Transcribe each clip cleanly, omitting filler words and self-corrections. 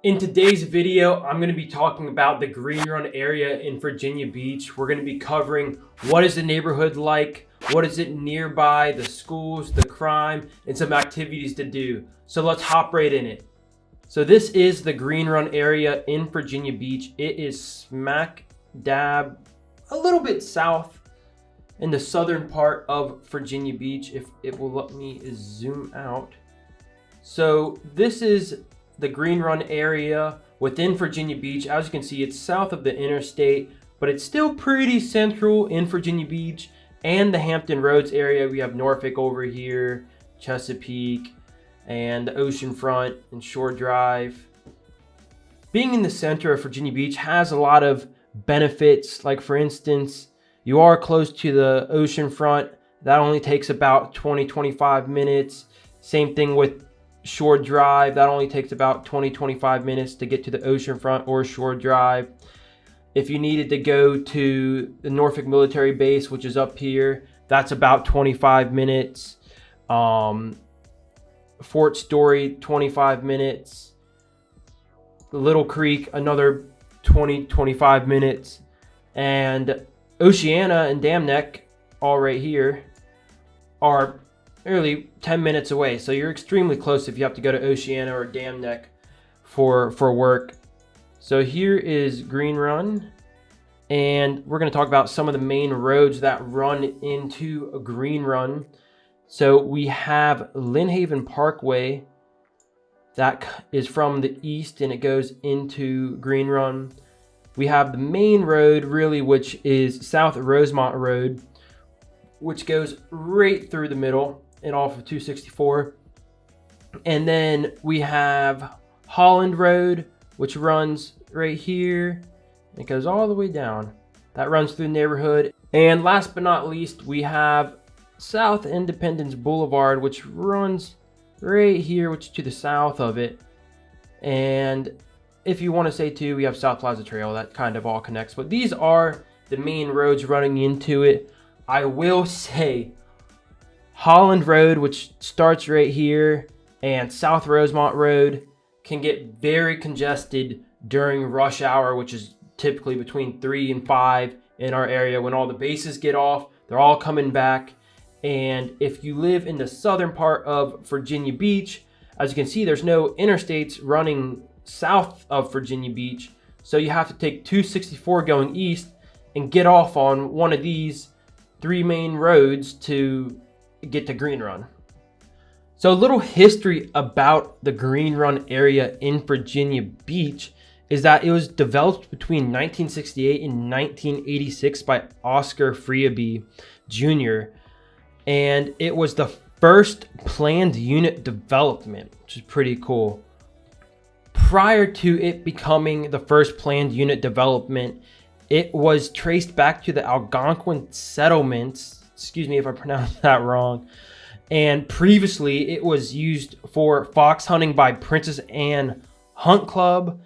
In today's video, I'm going to be talking about the Green Run area in Virginia Beach. We're going to be covering what is the neighborhood like, what is it nearby, the schools, the crime, and some activities to do. So let's hop right in it. So this is the Green Run area in Virginia Beach. It is smack dab a little bit south in the southern part of Virginia Beach, if it will let me zoom out. So this is the Green Run area within Virginia Beach. As you can see, it's south of the interstate, but it's still pretty central in Virginia Beach and the Hampton Roads area. We have Norfolk over here, Chesapeake, and the oceanfront and Shore Drive. Being in the center of Virginia Beach has a lot of benefits. Like for instance, you are close to the oceanfront. That only takes about 20-25 minutes. Same thing with Shore Drive. That only takes about 20-25 minutes to get to the oceanfront or Shore Drive. If you needed to go to the Norfolk military base, which is up here, that's about 25 minutes. Fort Story, 25 minutes. Little Creek, another 20-25 minutes. And Oceana and Dam Neck, all right here, are nearly 10 minutes away. So you're extremely close if you have to go to Oceana or Dam Neck for work. So here is Green Run, and we're going to talk about some of the main roads that run into a Green Run. So we have Lynn Haven Parkway that is from the east and it goes into Green Run. We have the main road really, which is South Rosemont Road, which goes right through the middle and off of 264. And then we have Holland Road, which runs right here. It goes all the way down. That runs through the neighborhood. And last but not least, we have South Independence Boulevard, which runs right here, which is to the south of it. And if you want to say too, we have South Plaza Trail. That kind of all connects. But these are the main roads running into it. I will say Holland Road, which starts right here, and South Rosemont Road can get very congested during rush hour, which is typically between 3 and 5 in our area. When all the bases get off, they're all coming back. And if you live in the southern part of Virginia Beach, as you can see, there's no interstates running south of Virginia Beach. So you have to take 264 going east and get off on one of these 3 main roads to get to Green Run. So a little history about the Green Run area in Virginia Beach is that it was developed between 1968 and 1986 by Oscar Freaby Jr. And it was the first planned unit development, which is pretty cool. Prior to it becoming the first planned unit development, it was traced back to the Algonquin settlements. Excuse me if I pronounced that wrong. And previously, it was used for fox hunting by Princess Anne Hunt Club.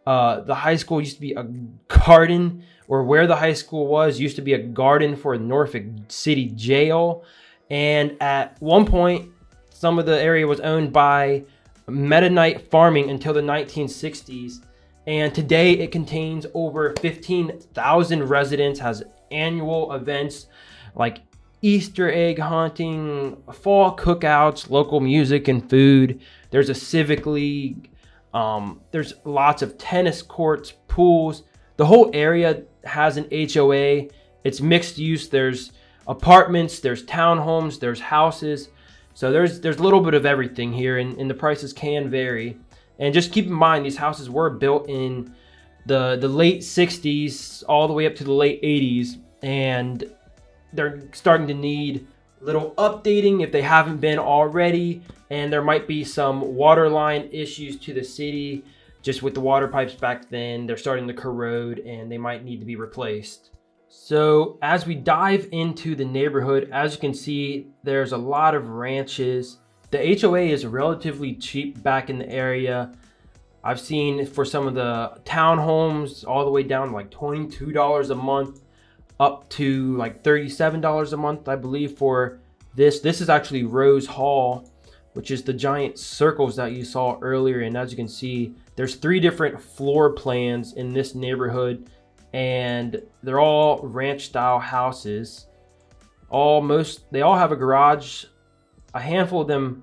The high school used to be a garden, or where the high school was used to be a garden for Norfolk City Jail. And at one point, some of the area was owned by Mennonite farming until the 1960s. And today it contains over 15,000 residents, has annual events like Easter egg hunting, fall cookouts, local music and food. There's a civic league. There's lots of tennis courts, pools. The whole area has an HOA. It's mixed use. There's apartments, there's townhomes, there's houses. So there's a little bit of everything here, and the prices can vary. And just keep in mind, these houses were built in the late 60s all the way up to the late 80s. And they're starting to need a little updating if they haven't been already. And there might be some water line issues to the city. Just with the water pipes back then, they're starting to corrode and they might need to be replaced. So as we dive into the neighborhood, as you can see, there's a lot of ranches. The HOA is relatively cheap back in the area. I've seen for some of the townhomes all the way down to like $22 a month up to like $37 a month, I believe, for this. This is actually Rose Hall, which is the giant circles that you saw earlier. And as you can see, there's 3 different floor plans in this neighborhood, and they're all ranch style houses. They all have a garage. A handful of them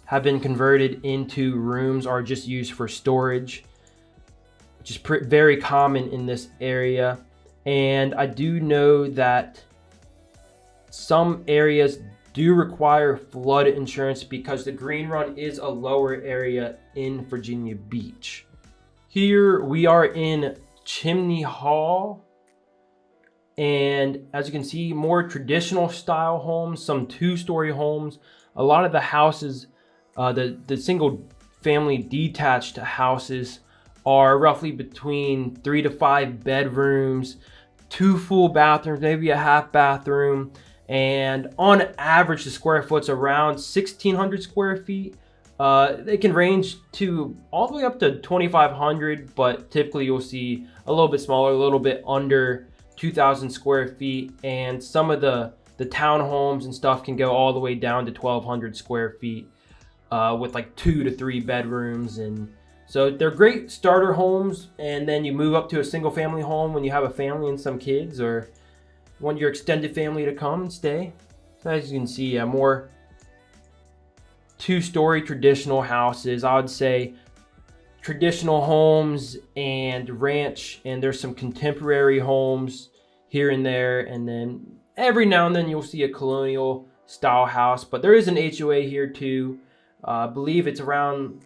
have been converted into rooms or just used for storage, which is very common in this area. And I do know that some areas do require flood insurance because the Green Run is a lower area in Virginia Beach. Here we are in Chimney Hall, and as you can see, more traditional style homes, some 2-story homes. A lot of the houses, the single family detached houses, are roughly between 3 to 5 bedrooms, 2 full bathrooms, maybe a half bathroom. And on average, the square foot's around 1,600 square feet. They can range to all the way up to 2,500, but typically you'll see a little bit smaller, a little bit under 2,000 square feet. And some of the townhomes and stuff can go all the way down to 1,200 square feet with like 2 to 3 bedrooms. And so they're great starter homes. And then you move up to a single family home when you have a family and some kids, or want your extended family to come and stay. So as you can see, more 2-story traditional houses. I would say traditional homes and ranch, and there's some contemporary homes here and there. And then every now and then you'll see a colonial style house, but there is an HOA here too. I believe it's around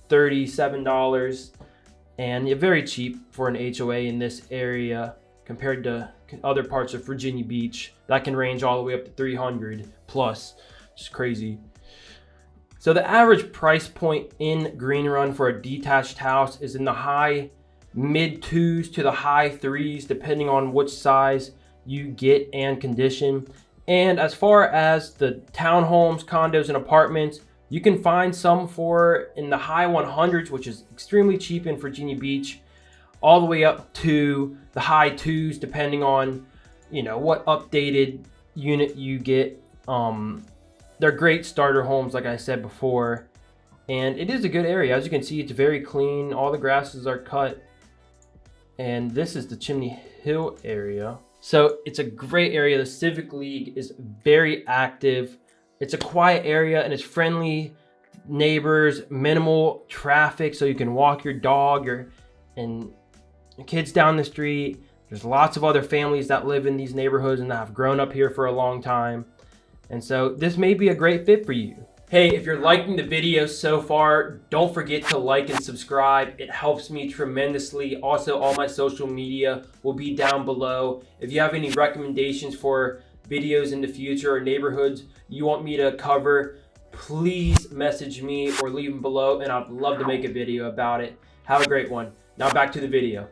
$37, and very cheap for an HOA in this area compared to other parts of Virginia Beach that can range all the way up to 300 plus. Just crazy. So the average price point in Green Run for a detached house is in the high mid 2s to the high 3s, depending on which size you get and condition. And as far as the townhomes, condos, and apartments, you can find some for in the high 100s, which is extremely cheap in Virginia Beach, all the way up to the high 2s, depending on, what updated unit you get. They're great starter homes, like I said before, and it is a good area. As you can see, it's very clean. All the grasses are cut, and this is the Chimney Hill area. So it's a great area. The Civic League is very active. It's a quiet area, and it's friendly neighbors, minimal traffic, so you can walk your dog and kids down the street. There's lots of other families that live in these neighborhoods and that have grown up here for a long time. And so this may be a great fit for you. Hey, if you're liking the video so far, don't forget to like and subscribe. It helps me tremendously. Also, all my social media will be down below. If you have any recommendations for videos in the future or neighborhoods you want me to cover, please message me or leave them below, and I'd love to make a video about it. Have a great one. Now back to the video.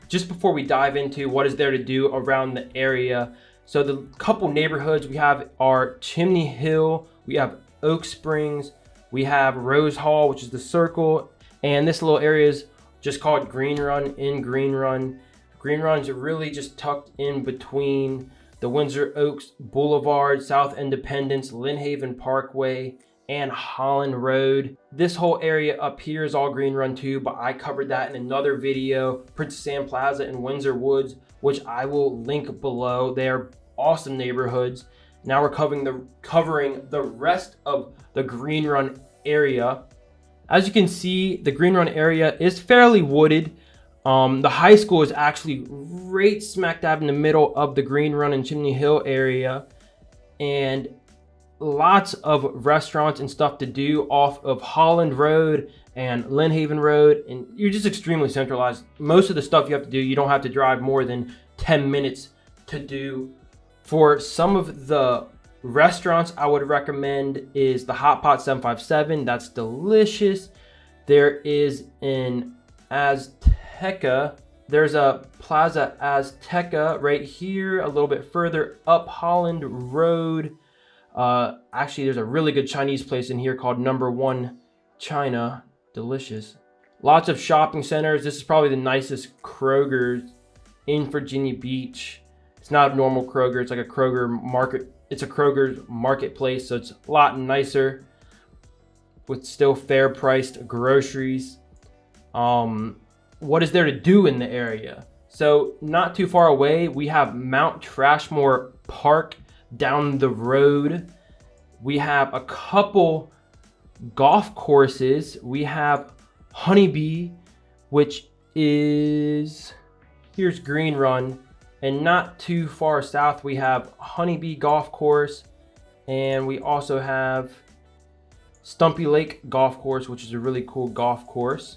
Just before we dive into what is there to do around the area, so the couple neighborhoods we have are Chimney Hill, we have Oak Springs, we have Rose Hall, which is the circle, and this little area is just called Green Run in Green Run. Green Run's really just tucked in between the Windsor Oaks Boulevard, South Independence, Lynn Haven Parkway, and Holland Road. This whole area up here is all Green Run too, but I covered that in another video, Princess Anne Plaza and Windsor Woods, which I will link below. They are awesome neighborhoods. Now we're covering the rest of the Green Run area. As you can see, the Green Run area is fairly wooded. The high school is actually right smack dab in the middle of the Green Run and Chimney Hill area, and lots of restaurants and stuff to do off of Holland Road and Lynn Haven Road, and you're just extremely centralized. Most of the stuff you have to do, you don't have to drive more than 10 minutes to do. For some of the restaurants I would recommend is the Hot Pot 757. That's delicious. There is an Azteca. There's a Plaza Azteca right here, a little bit further up Holland Road. Actually, there's a really good Chinese place in here called Number One China. Delicious. Lots of shopping centers. This is probably the nicest Kroger's in Virginia Beach. It's not a normal Kroger. It's like a Kroger market. It's a Kroger's marketplace, so it's a lot nicer. with still fair priced groceries. What is there to do in the area? So not too far away, we have Mount Trashmore Park down the road. We have a couple golf courses. We have Honeybee, which is, here's Green Run, and not too far south we have Honeybee Golf Course, and we also have Stumpy Lake Golf Course, which is a really cool golf course.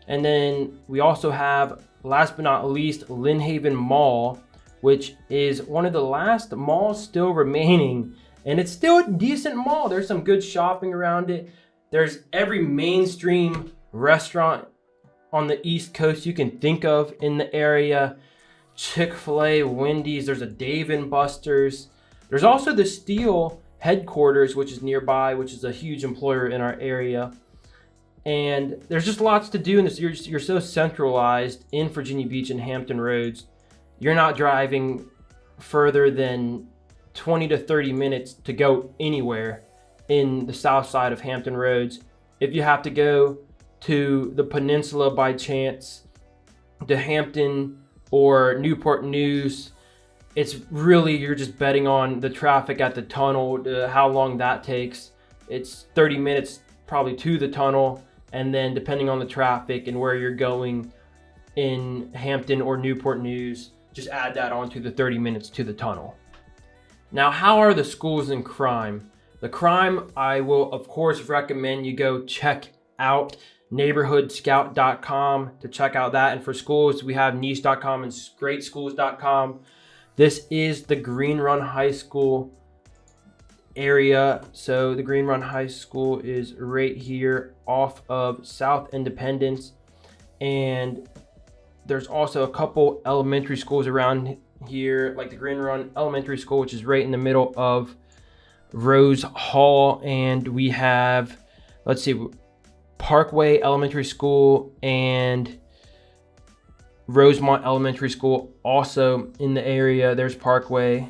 And then we also have, last but not least, Lynnhaven Mall, which is one of the last malls still remaining, and it's still a decent mall. There's some good shopping around it. There's every mainstream restaurant on the East Coast you can think of in the area. Chick-fil-A, Wendy's, there's a Dave & Buster's. There's also the Steel headquarters, which is nearby, which is a huge employer in our area. And there's just lots to do in this. You're so centralized in Virginia Beach and Hampton Roads. You're not driving further than 20 to 30 minutes to go anywhere in the south side of Hampton Roads. If you have to go to the peninsula by chance, to Hampton or Newport News, it's really, you're just betting on the traffic at the tunnel, how long that takes. It's 30 minutes probably to the tunnel, and then depending on the traffic and where you're going in Hampton or Newport News, just add that on to the 30 minutes to the tunnel. Now, how are the schools in crime? The crime, I will of course recommend you go check out neighborhoodscout.com to check out that. And for schools, we have niche.com and greatschools.com. This is the Green Run High School area. So the Green Run High School is right here off of South Independence. And there's also a couple elementary schools around here, like the Green Run Elementary School, which is right in the middle of Rose Hall. And we have, let's see, Parkway Elementary School and Rosemont Elementary School also in the area. There's Parkway.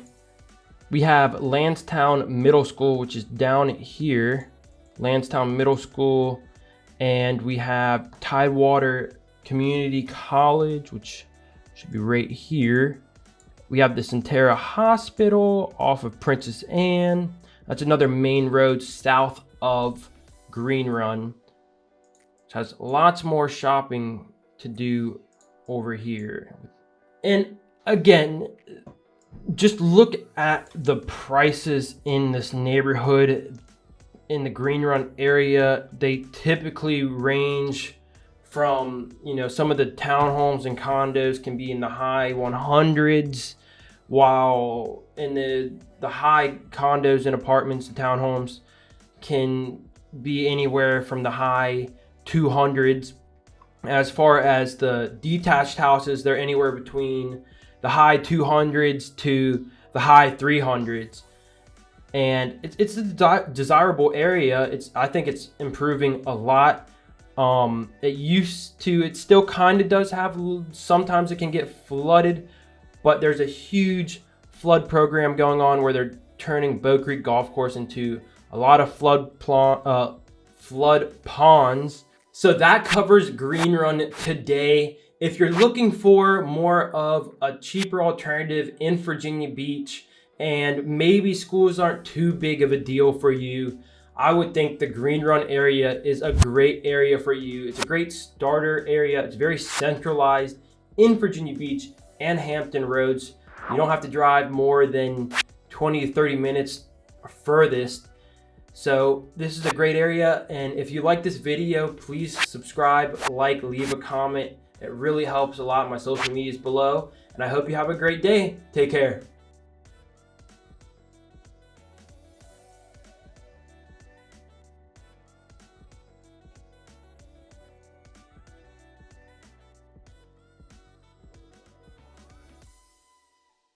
We have Lansdowne Middle School, which is down here, Lansdowne Middle School. And we have Tidewater Community College, which should be right here. We have the Centera Hospital off of Princess Anne. That's another main road south of Green Run. It has lots more shopping to do over here. And again, just look at the prices in this neighborhood in the Green Run area. They typically range from, some of the townhomes and condos can be in the high 100s, while in the high condos and apartments and townhomes can be anywhere from the high 200s. As far as the detached houses, they're anywhere between the high 200s to the high 300s. And it's a desirable area. I think it's improving a lot. It still kind of does have, sometimes it can get flooded, but there's a huge flood program going on where they're turning Bow Creek Golf Course into a lot of flood ponds. So that covers Green Run today. If you're looking for more of a cheaper alternative in Virginia Beach, and maybe schools aren't too big of a deal for you, I would think the Green Run area is a great area for you. It's a great starter area. It's very centralized in Virginia Beach and Hampton Roads. You don't have to drive more than 20 to 30 minutes furthest. So this is a great area. And if you like this video, please subscribe, like, leave a comment. It really helps a lot. My social media is below. And I hope you have a great day. Take care.